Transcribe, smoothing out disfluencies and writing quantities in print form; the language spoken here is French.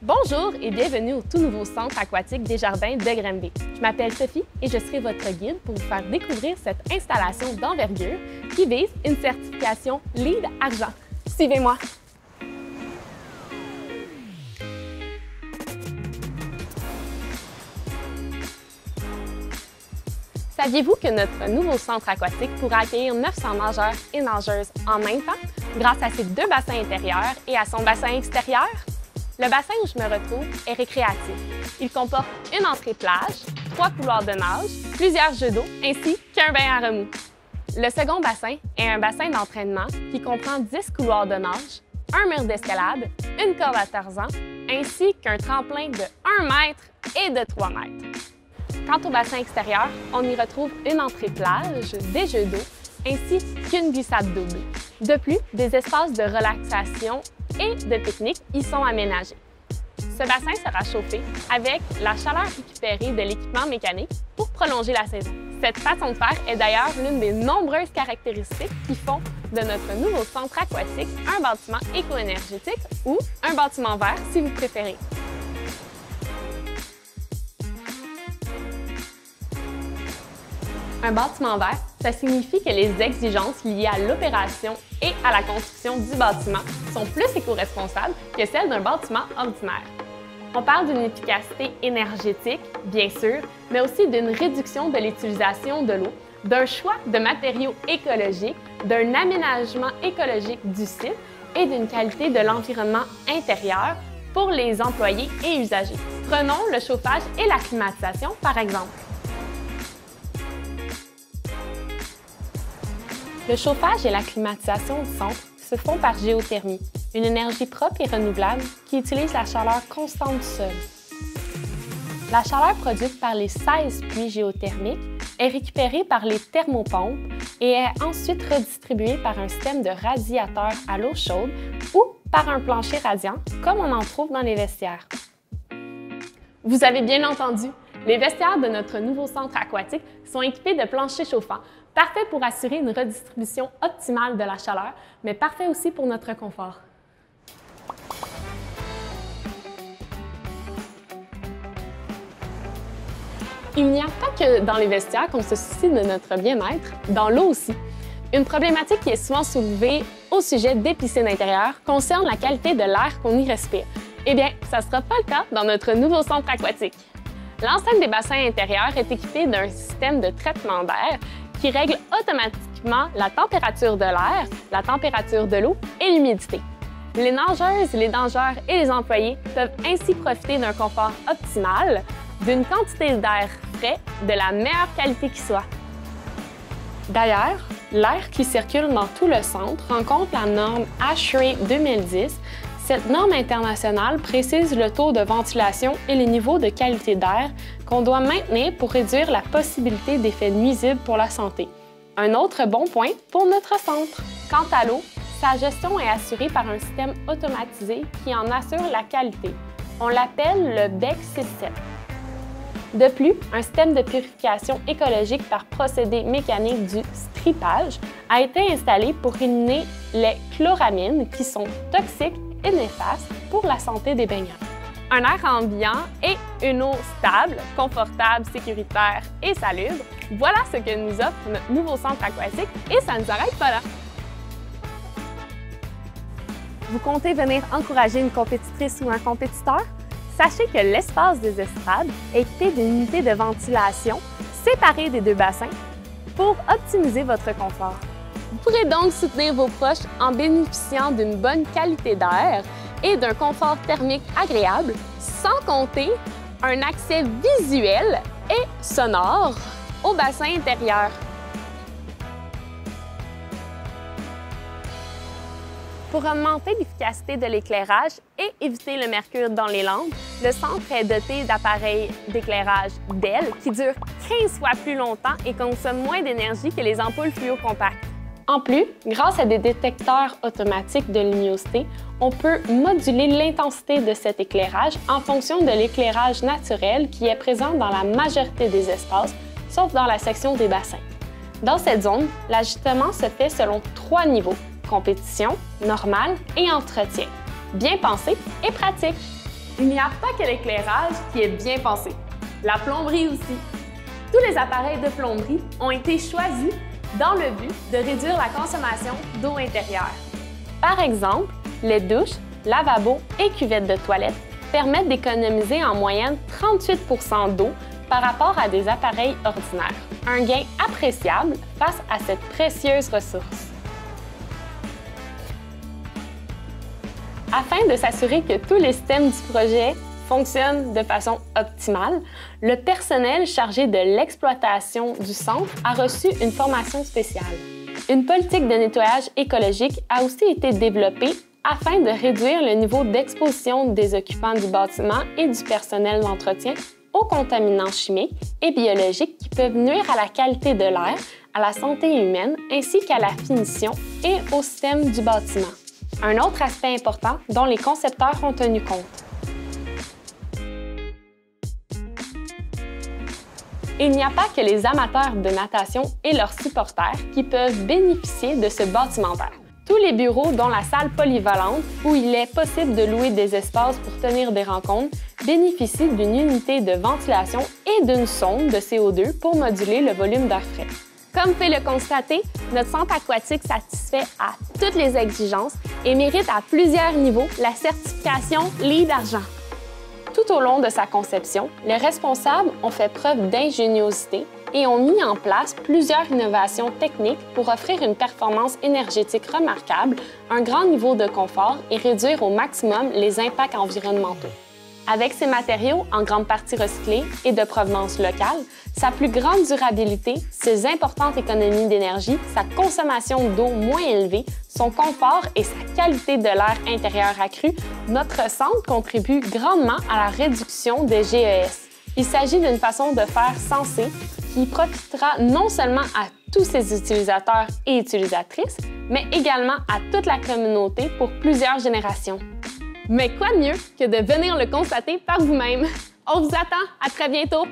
Bonjour et bienvenue au tout nouveau centre aquatique des Jardins de Granby. Je m'appelle Sophie et je serai votre guide pour vous faire découvrir cette installation d'envergure qui vise une certification LEED Argent. Suivez-moi! Saviez-vous que notre nouveau centre aquatique pourra accueillir 900 nageurs et nageuses en même temps grâce à ses deux bassins intérieurs et à son bassin extérieur? Le bassin où je me retrouve est récréatif. Il comporte une entrée plage, 3 couloirs de nage, plusieurs jeux d'eau ainsi qu'un bain à remous. Le second bassin est un bassin d'entraînement qui comprend 10 couloirs de nage, un mur d'escalade, une corde à Tarzan ainsi qu'un tremplin de 1 mètre et de 3 mètres. Quant au bassin extérieur, on y retrouve une entrée plage, des jeux d'eau ainsi qu'une glissade double. De plus, des espaces de relaxation et de pique-nique y sont aménagés. Ce bassin sera chauffé avec la chaleur récupérée de l'équipement mécanique pour prolonger la saison. Cette façon de faire est d'ailleurs l'une des nombreuses caractéristiques qui font de notre nouveau centre aquatique un bâtiment éco-énergétique ou un bâtiment vert si vous préférez. Un bâtiment vert, ça signifie que les exigences liées à l'opération et à la construction du bâtiment sont plus éco-responsables que celles d'un bâtiment ordinaire. On parle d'une efficacité énergétique, bien sûr, mais aussi d'une réduction de l'utilisation de l'eau, d'un choix de matériaux écologiques, d'un aménagement écologique du site et d'une qualité de l'environnement intérieur pour les employés et usagers. Prenons le chauffage et la climatisation, par exemple. Le chauffage et la climatisation du centre se font par géothermie, une énergie propre et renouvelable qui utilise la chaleur constante du sol. La chaleur produite par les 16 puits géothermiques est récupérée par les thermopompes et est ensuite redistribuée par un système de radiateur à l'eau chaude ou par un plancher radiant, comme on en trouve dans les vestiaires. Vous avez bien entendu, les vestiaires de notre nouveau centre aquatique sont équipés de planchers chauffants, parfait pour assurer une redistribution optimale de la chaleur, mais parfait aussi pour notre confort. Il n'y a pas que dans les vestiaires qu'on se soucie de notre bien-être, dans l'eau aussi. Une problématique qui est souvent soulevée au sujet des piscines intérieures concerne la qualité de l'air qu'on y respire. Eh bien, ça ne sera pas le cas dans notre nouveau centre aquatique. L'enceinte des bassins intérieurs est équipée d'un système de traitement d'air qui règle automatiquement la température de l'air, la température de l'eau et l'humidité. Les nageuses, les nageurs et les employés peuvent ainsi profiter d'un confort optimal, d'une quantité d'air frais de la meilleure qualité qui soit. D'ailleurs, l'air qui circule dans tout le centre rencontre la norme ASHRAE 2010. Cette norme internationale précise le taux de ventilation et les niveaux de qualité d'air qu'on doit maintenir pour réduire la possibilité d'effets nuisibles pour la santé. Un autre bon point pour notre centre. Quant à l'eau, sa gestion est assurée par un système automatisé qui en assure la qualité. On l'appelle le BEC 6-7. De plus, un système de purification écologique par procédé mécanique du strippage a été installé pour éliminer les chloramines qui sont toxiques et néfastes pour la santé des baigneurs. Un air ambiant et une eau stable, confortable, sécuritaire et salubre, voilà ce que nous offre notre nouveau centre aquatique et ça ne s'arrête pas là. Vous comptez venir encourager une compétitrice ou un compétiteur? Sachez que l'espace des estrades est équipé d'une unité de ventilation séparée des deux bassins pour optimiser votre confort. Vous pourrez donc soutenir vos proches en bénéficiant d'une bonne qualité d'air et d'un confort thermique agréable, sans compter un accès visuel et sonore au bassin intérieur. Pour augmenter l'efficacité de l'éclairage et éviter le mercure dans les lampes, le centre est doté d'appareils d'éclairage DEL qui durent 15 fois plus longtemps et consomment moins d'énergie que les ampoules fluo compactes. En plus, grâce à des détecteurs automatiques de luminosité, on peut moduler l'intensité de cet éclairage en fonction de l'éclairage naturel qui est présent dans la majorité des espaces, sauf dans la section des bassins. Dans cette zone, l'ajustement se fait selon 3 niveaux: compétition, normale et entretien. Bien pensé et pratique. Il n'y a pas que l'éclairage qui est bien pensé, la plomberie aussi. Tous les appareils de plomberie ont été choisis dans le but de réduire la consommation d'eau intérieure. Par exemple, les douches, lavabos et cuvettes de toilette permettent d'économiser en moyenne 38 % d'eau par rapport à des appareils ordinaires. Un gain appréciable face à cette précieuse ressource. Afin de s'assurer que tous les systèmes du projet fonctionnent de façon optimale, le personnel chargé de l'exploitation du centre a reçu une formation spéciale. Une politique de nettoyage écologique a aussi été développée afin de réduire le niveau d'exposition des occupants du bâtiment et du personnel d'entretien aux contaminants chimiques et biologiques qui peuvent nuire à la qualité de l'air, à la santé humaine ainsi qu'à la finition et au système du bâtiment. Un autre aspect important dont les concepteurs ont tenu compte. Il n'y a pas que les amateurs de natation et leurs supporters qui peuvent bénéficier de ce bâtimentaire. Tous les bureaux, dont la salle polyvalente, où il est possible de louer des espaces pour tenir des rencontres, bénéficient d'une unité de ventilation et d'une sonde de CO2 pour moduler le volume d'air frais. Comme vous pouvez le constater, notre centre aquatique satisfait à toutes les exigences et mérite à plusieurs niveaux la certification LEED Argent. Tout au long de sa conception, les responsables ont fait preuve d'ingéniosité et ont mis en place plusieurs innovations techniques pour offrir une performance énergétique remarquable, un grand niveau de confort et réduire au maximum les impacts environnementaux. Avec ses matériaux en grande partie recyclés et de provenance locale, sa plus grande durabilité, ses importantes économies d'énergie, sa consommation d'eau moins élevée, son confort et sa qualité de l'air intérieur accrue, notre centre contribue grandement à la réduction des GES. Il s'agit d'une façon de faire sensée qui profitera non seulement à tous ses utilisateurs et utilisatrices, mais également à toute la communauté pour plusieurs générations. Mais quoi de mieux que de venir le constater par vous-même? On vous attend! À très bientôt!